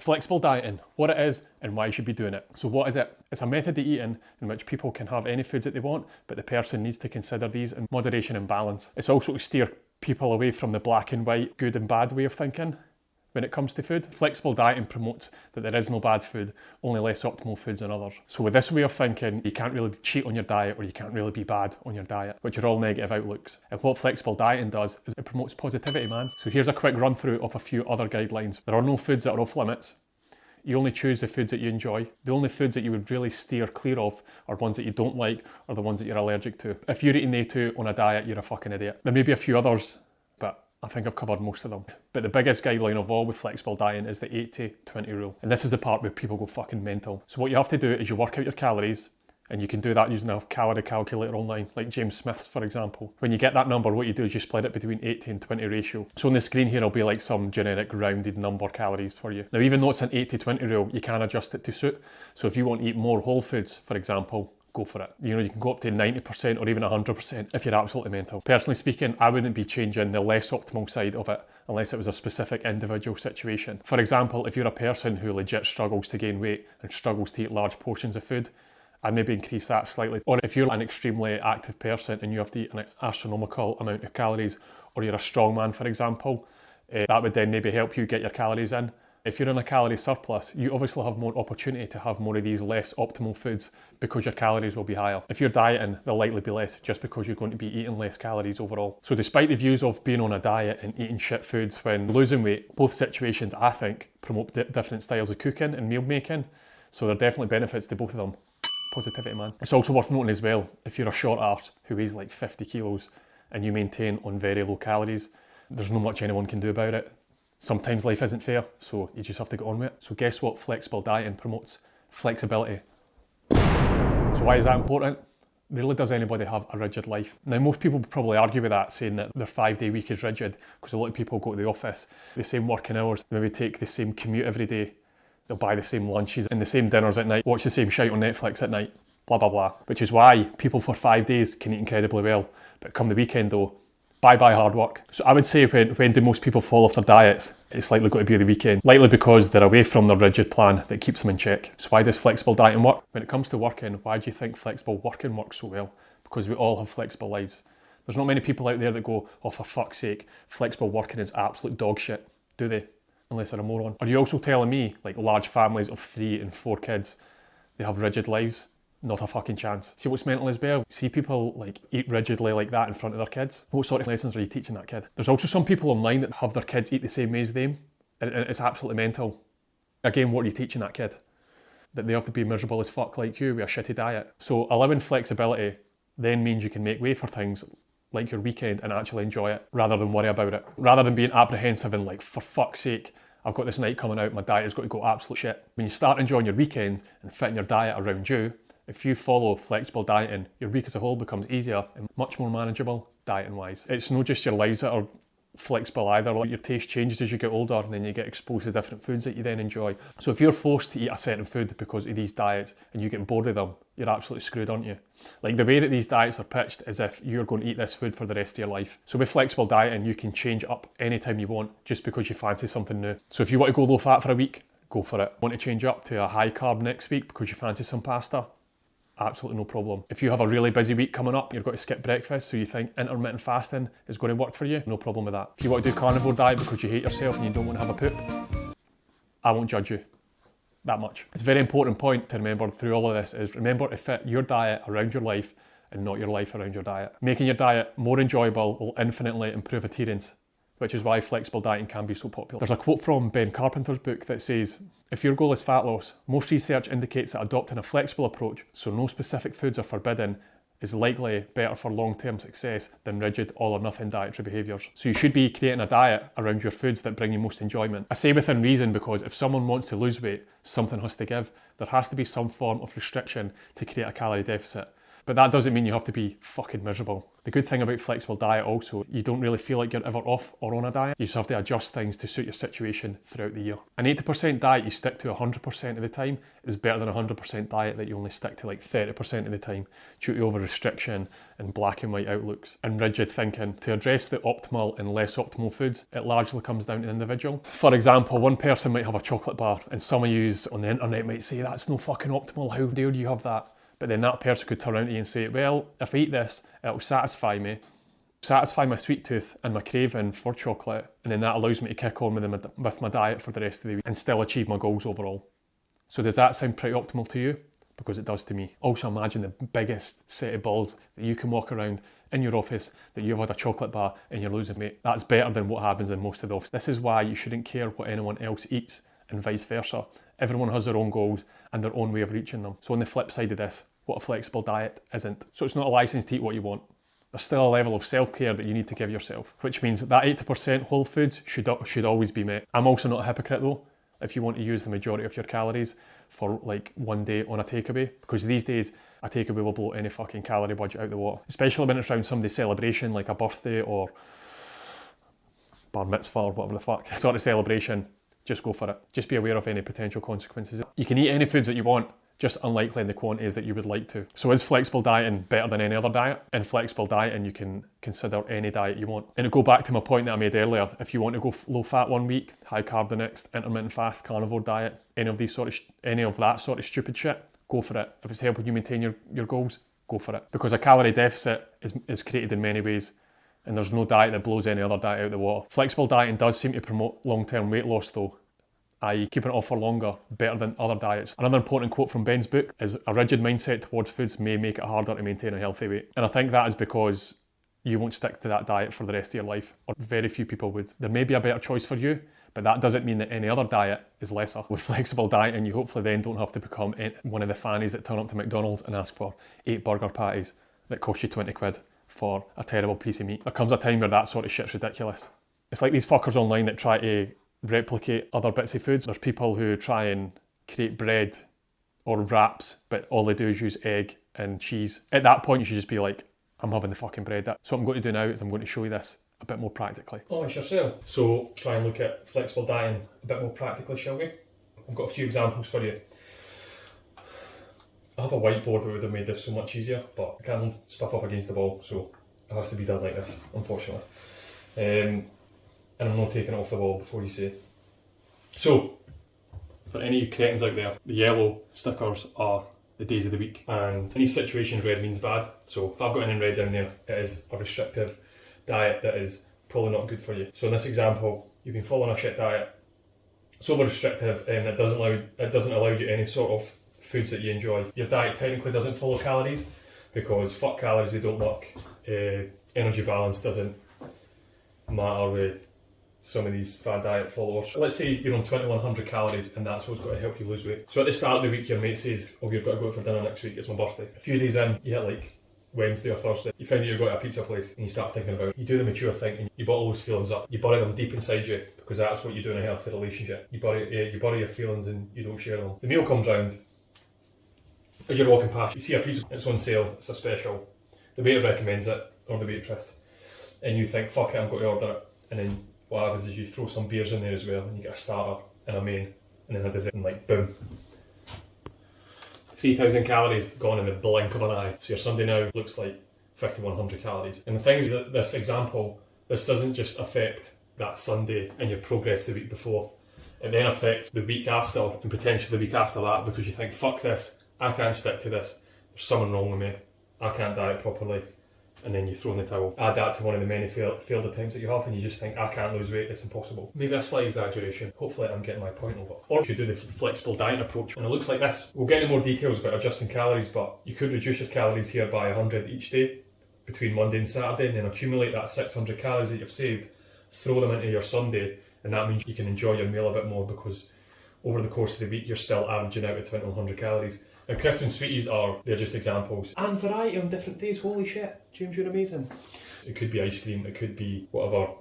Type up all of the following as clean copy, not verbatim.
Flexible dieting, what it is and why you should be doing it. So what is it? It's a method of eating in which people can have any foods that they want, but the person needs to consider these in moderation and balance. It's also to steer people away from the black and white, good and bad way of thinking when it comes to food. Flexible dieting promotes that there is no bad food, only less optimal foods than others. So with this way of thinking, you can't really cheat on your diet or you can't really be bad on your diet, which are all negative outlooks. And what flexible dieting does is it promotes positivity, man. So here's a quick run through of a few other guidelines. There are no foods that are off limits. You only choose the foods that you enjoy. The only foods that you would really steer clear of are ones that you don't like or the ones that you're allergic to. If you're eating A2 on a diet, you're a fucking idiot. There may be a few others, but I think I've covered most of them. But the biggest guideline of all with flexible dieting is the 80-20 rule. And this is the part where people go fucking mental. So what you have to do is you work out your calories, and you can do that using a calorie calculator online, like James Smith's, for example. When you get that number, what you do is you split it between 80 and 20 ratio. So on the screen here, will be like some generic rounded number calories for you. Now, even though it's an 80-20 rule, you can adjust it to suit. So if you want to eat more whole foods, for example, go for it. You know, you can go up to 90% or even 100% if you're absolutely mental. Personally speaking, I wouldn't be changing the less optimal side of it unless it was a specific individual situation. For example, if you're a person who legit struggles to gain weight and struggles to eat large portions of food, I'd maybe increase that slightly. Or if you're an extremely active person and you have to eat an astronomical amount of calories, or you're a strong man, for example, that would then maybe help you get your calories in. If you're in a calorie surplus, you obviously have more opportunity to have more of these less optimal foods because your calories will be higher. If you're dieting, they'll likely be less just because you're going to be eating less calories overall. So despite the views of being on a diet and eating shit foods when losing weight, both situations, I think, promote different styles of cooking and meal making. So there are definitely benefits to both of them. Positivity, man. It's also worth noting as well, if you're a short arse who weighs like 50 kilos and you maintain on very low calories, there's not much anyone can do about it. Sometimes life isn't fair, so you just have to get on with it. So guess what flexible dieting promotes? Flexibility. So why is that important? Rarely does anybody have a rigid life. Now, most people would probably argue with that, saying that their 5-day week is rigid, because a lot of people go to the office, the same working hours, they maybe take the same commute every day, they'll buy the same lunches and the same dinners at night, watch the same shite on Netflix at night, blah, blah, blah. Which is why people for 5 days can eat incredibly well, but come the weekend though, bye-bye hard work. So I would say when do most people fall off their diets? It's likely going to be the weekend. Likely because they're away from their rigid plan that keeps them in check. So why does flexible dieting work? When it comes to working, why do you think flexible working works so well? Because we all have flexible lives. There's not many people out there that go, oh, for fuck's sake, flexible working is absolute dog shit, do they? Unless they're a moron. Are you also telling me, like large families of 3 and 4 kids, they have rigid lives? Not a fucking chance. See what's mental as well? See people like eat rigidly like that in front of their kids? What sort of lessons are you teaching that kid? There's also some people online that have their kids eat the same way as them, and it's absolutely mental. Again, what are you teaching that kid? That they have to be miserable as fuck like you with a shitty diet. So allowing flexibility then means you can make way for things like your weekend and actually enjoy it rather than worry about it. Rather than being apprehensive and like, for fuck's sake, I've got this night coming out, my diet has got to go absolute shit. When you start enjoying your weekends and fitting your diet around you, if you follow flexible dieting, your week as a whole becomes easier and much more manageable dieting wise. It's not just your lives that are flexible either. Like your taste changes as you get older and then you get exposed to different foods that you then enjoy. So if you're forced to eat a certain food because of these diets and you get bored of them, you're absolutely screwed, aren't you? Like the way that these diets are pitched is if you're going to eat this food for the rest of your life. So with flexible dieting, you can change up anytime you want just because you fancy something new. So if you want to go low fat for a week, go for it. Want to change up to a high carb next week because you fancy some pasta? Absolutely no problem. If you have a really busy week coming up, you've got to skip breakfast, so you think intermittent fasting is going to work for you, no problem with that. If you want to do carnivore diet because you hate yourself and you don't want to have a poop, I won't judge you that much. It's a very important point to remember through all of this is remember to fit your diet around your life and not your life around your diet. Making your diet more enjoyable will infinitely improve adherence, which is why flexible dieting can be so popular. There's a quote from Ben Carpenter's book that says, if your goal is fat loss, most research indicates that adopting a flexible approach, so no specific foods are forbidden, is likely better for long-term success than rigid all or nothing dietary behaviours. So you should be creating a diet around your foods that bring you most enjoyment. I say within reason because if someone wants to lose weight, something has to give. There has to be some form of restriction to create a calorie deficit. But that doesn't mean you have to be fucking miserable. The good thing about flexible diet also, you don't really feel like you're ever off or on a diet. You just have to adjust things to suit your situation throughout the year. An 80% diet you stick to 100% of the time is better than a 100% diet that you only stick to like 30% of the time due to over restriction and black and white outlooks and rigid thinking. To address the optimal and less optimal foods, it largely comes down to the individual. For example, one person might have a chocolate bar and some of you on the internet might say, that's no fucking optimal, how dare you have that? But then that person could turn around to you and say, well, if I eat this, it'll satisfy me, satisfy my sweet tooth and my craving for chocolate, and then that allows me to kick on with my diet for the rest of the week and still achieve my goals overall. So does that sound pretty optimal to you? Because it does to me. Also imagine the biggest set of balls that you can walk around in your office that you've had a chocolate bar and you're losing weight. That's better than what happens in most of the office. This is why you shouldn't care what anyone else eats and vice versa. Everyone has their own goals and their own way of reaching them. So on the flip side of this, what a flexible diet isn't. So it's not a license to eat what you want. There's still a level of self-care that you need to give yourself, which means that 80% whole foods should always be met. I'm also not a hypocrite though, if you want to use the majority of your calories for like one day on a takeaway, because these days a takeaway will blow any fucking calorie budget out the water, especially when it's around somebody's celebration like a birthday or bar mitzvah or whatever the fuck sort of celebration. Just go for it. Just be aware of any potential consequences. You can eat any foods that you want, just unlikely in the quantities that you would like to. So is flexible dieting better than any other diet? In flexible dieting, you can consider any diet you want. And to go back to my point that I made earlier, if you want to go low fat one week, high carb the next, intermittent fast, carnivore diet, any of that sort of stupid shit, go for it. If it's helping you maintain your goals, go for it. Because a calorie deficit is created in many ways, and there's no diet that blows any other diet out the water. Flexible dieting does seem to promote long-term weight loss though, i.e. keeping it off for longer, better than other diets. Another important quote from Ben's book is, a rigid mindset towards foods may make it harder to maintain a healthy weight. And I think that is because you won't stick to that diet for the rest of your life, or very few people would. There may be a better choice for you, but that doesn't mean that any other diet is lesser. With flexible dieting, you hopefully then don't have to become one of the fannies that turn up to McDonald's and ask for 8 burger patties that cost you 20 quid for a terrible piece of meat. There comes a time where that sort of shit's ridiculous. It's like these fuckers online that try to replicate other bits of foods. There's people who try and create bread or wraps, but all they do is use egg and cheese. At that point, you should just be like, I'm having the fucking bread. So what I'm going to do now is I'm going to show you this a bit more practically. Oh, it's yourself. So try and look at flexible dieting a bit more practically, shall we? I've got a few examples for you. I have a whiteboard that would have made this so much easier, but I can't hold stuff up against the wall, so it has to be done like this, unfortunately. And I'm not taking it off the wall before you say. So, for any of you cretins out there, the yellow stickers are the days of the week, and in these situations red means bad. So if I've got anything red down there, it is a restrictive diet that is probably not good for you. So in this example, you've been following a shit diet, it's over restrictive, and it doesn't allow you any sort of foods that you enjoy. Your diet technically doesn't follow calories, because fuck calories, they don't work. Energy balance doesn't matter with some of these fad diet followers. Let's say you're on 2100 calories and that's what's going to help you lose weight. So at the start of the week, your mate says, oh, you've got to go out for dinner next week, it's my birthday. A few days in, you hit like Wednesday or Thursday, you find that you've got a pizza place and you start thinking about it. You do the mature thing and you bottle those feelings up. You bury them deep inside you, because that's what you do in a healthy relationship. You bury your feelings and you don't share them. The meal comes round, as you're walking past, you see a pizza, it's on sale, it's a special. The waiter recommends it, or the waitress, and you think, fuck it, I'm going to order it. And then what happens is you throw some beers in there as well, and you get a starter and a main, and then a dessert, and like boom. 3,000 calories gone in the blink of an eye. So your Sunday now looks like 5,100 calories. And the thing is that this example, this doesn't just affect that Sunday and your progress the week before. It then affects the week after and potentially the week after that, because you think, fuck this, I can't stick to this, there's something wrong with me, I can't diet properly, and then you throw in the towel. Add that to one of the many failed attempts that you have and you just think, I can't lose weight, it's impossible. Maybe a slight exaggeration, hopefully I'm getting my point over. Or you do the flexible diet approach, and it looks like this. We'll get into more details about adjusting calories, but you could reduce your calories here by 100 each day between Monday and Saturday, and then accumulate that 600 calories that you've saved, throw them into your Sunday, and that means you can enjoy your meal a bit more, because over the course of the week you're still averaging out at 2,100 calories. Now crisps and sweeties they're just examples. And variety on different days, holy shit, James, you're amazing. It could be ice cream, it could be whatever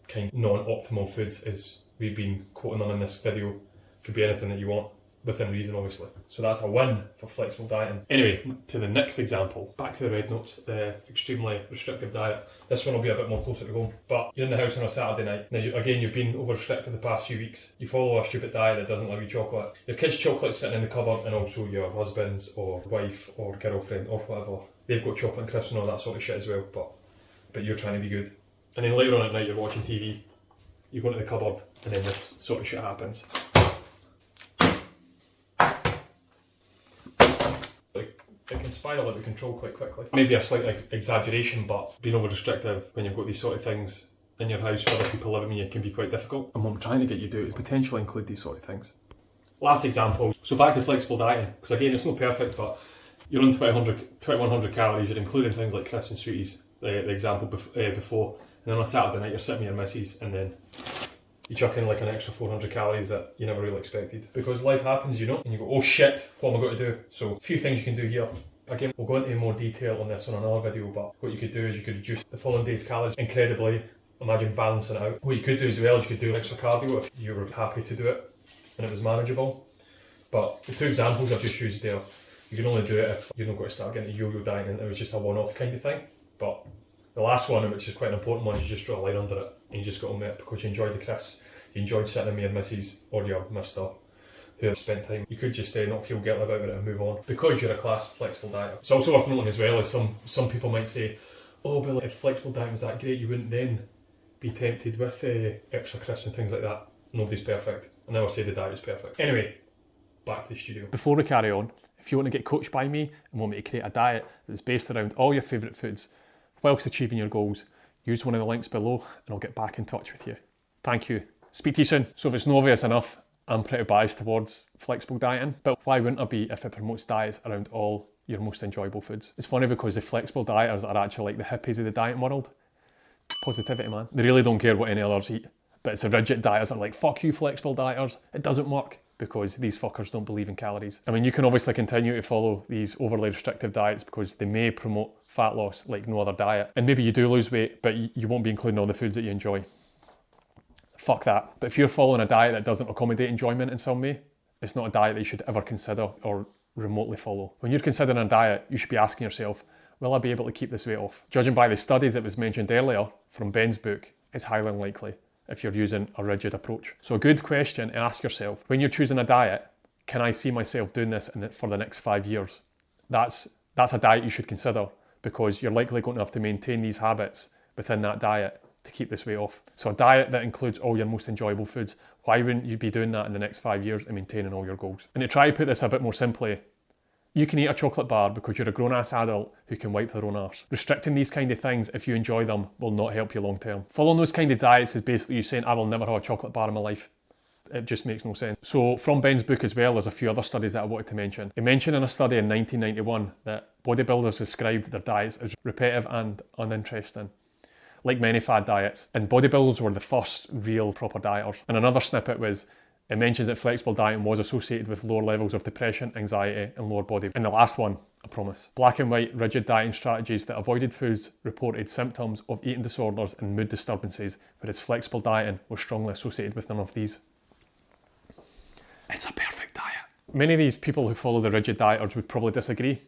kind of non-optimal foods as we've been quoting them in this video. It could be anything that you want. within reason, obviously. So that's a win for flexible dieting. Anyway, to the next example, back to the red notes, the extremely restrictive diet. This one will be a bit more closer to home, but you're in the house on a Saturday night. Now, again, you've been over restricted the past few weeks. You follow a stupid diet that doesn't allow you chocolate. Your kids' chocolate's sitting in the cupboard, and also your husband's or wife or girlfriend or whatever. They've got chocolate and crisps and all that sort of shit as well, but you're trying to be good. And then later on at night, you're watching TV, you go into the cupboard, and then this sort of shit happens. It can spiral out of control quite quickly. Maybe a slight exaggeration, but being over restrictive when you've got these sort of things in your house with other people living with you can be quite difficult. And what I'm trying to get you to do is potentially include these sort of things. Last example, so back to flexible dieting, because again, it's not perfect, but you're on 2100 calories, you're including things like crisps and sweeties, the example before, and then on a Saturday night you're sitting with your missus, and then you chuck in like an extra 400 calories that you never really expected. Because life happens, you know, and you go, oh shit, what am I going to do? So a few things you can do here. Again, we'll go into more detail on this on another video, but what you could do is you could reduce the following day's calories incredibly. Imagine balancing it out. What you could do as well is you could do extra cardio if you were happy to do it and it was manageable. But the two examples I've just used there, you can only do it if you're not going to start getting the yo-yo diet and it was just a one-off kind of thing. But the last one, which is quite an important one, is you just draw a line under it and you just got on with it because you enjoyed the crisps, you enjoyed sitting with your missus or your mister who have spent time. You could just not feel guilty about it and move on because you're a class flexible diet. It's also worth noting as well as some people might say, oh well, if flexible diet was that great, you wouldn't then be tempted with extra crisps and things like that. Nobody's perfect. I never say the diet is perfect. Anyway, back to the studio. Before we carry on, if you want to get coached by me and want me to create a diet that's based around all your favourite foods whilst achieving your goals, use one of the links below and I'll get back in touch with you. Thank you. Speak to you soon. So if it's not obvious enough, I'm pretty biased towards flexible dieting, but why wouldn't I be if it promotes diets around all your most enjoyable foods? It's funny because the flexible dieters are actually like the hippies of the dieting world. Positivity, man. They really don't care what any others eat, but it's the rigid dieters that are like, fuck you flexible dieters, it doesn't work, because these fuckers don't believe in calories. I mean, you can obviously continue to follow these overly restrictive diets because they may promote fat loss like no other diet, and maybe you do lose weight, but you won't be including all the foods that you enjoy. Fuck that. But if you're following a diet that doesn't accommodate enjoyment in some way, it's not a diet that you should ever consider or remotely follow. When you're considering a diet, you should be asking yourself, will I be able to keep this weight off? Judging by the study that was mentioned earlier from Ben's book, it's highly unlikely if you're using a rigid approach. So a good question to ask yourself, when you're choosing a diet, can I see myself doing this for the next 5 years? That's a diet you should consider because you're likely going to have to maintain these habits within that diet to keep this weight off. So a diet that includes all your most enjoyable foods, why wouldn't you be doing that in the next 5 years and maintaining all your goals? And to try to put this a bit more simply, you can eat a chocolate bar because you're a grown-ass adult who can wipe their own arse. Restricting these kind of things, if you enjoy them, will not help you long term. Following those kind of diets is basically you saying, I will never have a chocolate bar in my life. It just makes no sense. So from Ben's book as well, there's a few other studies that I wanted to mention. He mentioned in a study in 1991 that bodybuilders described their diets as repetitive and uninteresting, like many fad diets. And bodybuilders were the first real proper dieters. And another snippet was, it mentions that flexible dieting was associated with lower levels of depression, anxiety and lower body. And the last one, I promise. Black and white rigid dieting strategies that avoided foods reported symptoms of eating disorders and mood disturbances, whereas flexible dieting was strongly associated with none of these. It's a perfect diet. Many of these people who follow the rigid dieters would probably disagree.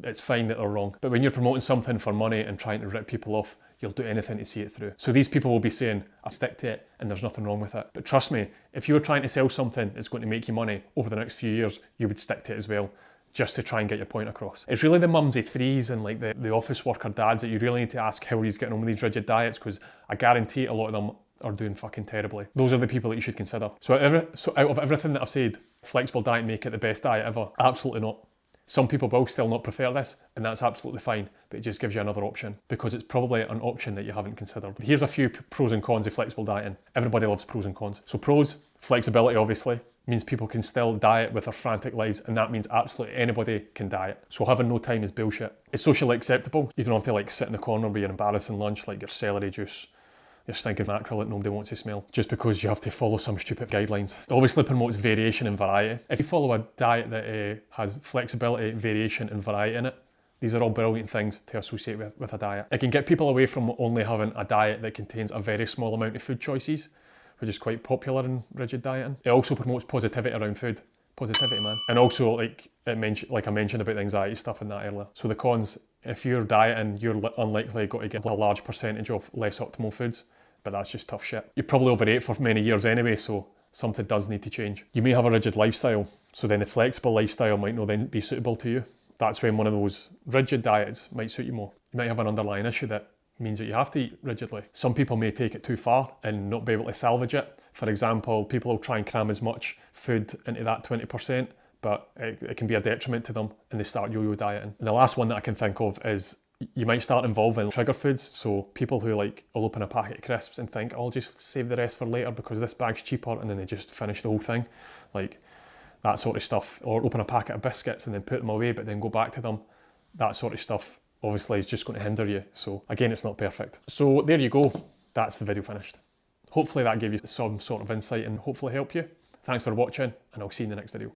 It's fine that they're wrong. But when you're promoting something for money and trying to rip people off, you'll do anything to see it through. So these people will be saying, I stick to it and there's nothing wrong with it. But trust me, if you were trying to sell something that's going to make you money over the next few years, you would stick to it as well, just to try and get your point across. It's really the mumsy threes and like the office worker dads that you really need to ask how he's getting on with these rigid diets, because I guarantee a lot of them are doing fucking terribly. Those are the people that you should consider. So out of everything that I've said, flexible diet make it the best diet ever? Absolutely not. Some people will still not prefer this, and that's absolutely fine, but it just gives you another option because it's probably an option that you haven't considered. Here's a few pros and cons of flexible dieting. Everybody loves pros and cons. So pros, flexibility obviously, means people can still diet with their frantic lives, and that means absolutely anybody can diet. So having no time is bullshit. It's socially acceptable. You don't have to like sit in the corner with your embarrassing lunch like your celery juice, your stinking mackerel that nobody wants to smell, just because you have to follow some stupid guidelines. It obviously promotes variation and variety. If you follow a diet that has flexibility, variation and variety in it, these are all brilliant things to associate with a diet. It can get people away from only having a diet that contains a very small amount of food choices, which is quite popular in rigid dieting. It also promotes positivity around food, Positivity, man. And also, like I mentioned about the anxiety stuff and that earlier. So the cons, if you're dieting, you're unlikely going to get a large percentage of less optimal foods, but that's just tough shit. You probably overate for many years anyway, so something does need to change. You may have a rigid lifestyle, so then the flexible lifestyle might not then be suitable to you. That's when one of those rigid diets might suit you more. You might have an underlying issue that means that you have to eat rigidly. Some people may take it too far and not be able to salvage it. For example, people will try and cram as much food into that 20%, but it can be a detriment to them and they start yo-yo dieting. And the last one that I can think of is you might start involving trigger foods. So people who will open a packet of crisps and think, I'll just save the rest for later because this bag's cheaper, and then they just finish the whole thing. Like that sort of stuff. Or open a packet of biscuits and then put them away but then go back to them. That sort of stuff obviously is just going to hinder you. So again, it's not perfect. So there you go. That's the video finished. Hopefully that gave you some sort of insight and hopefully help you. Thanks for watching, and I'll see you in the next video.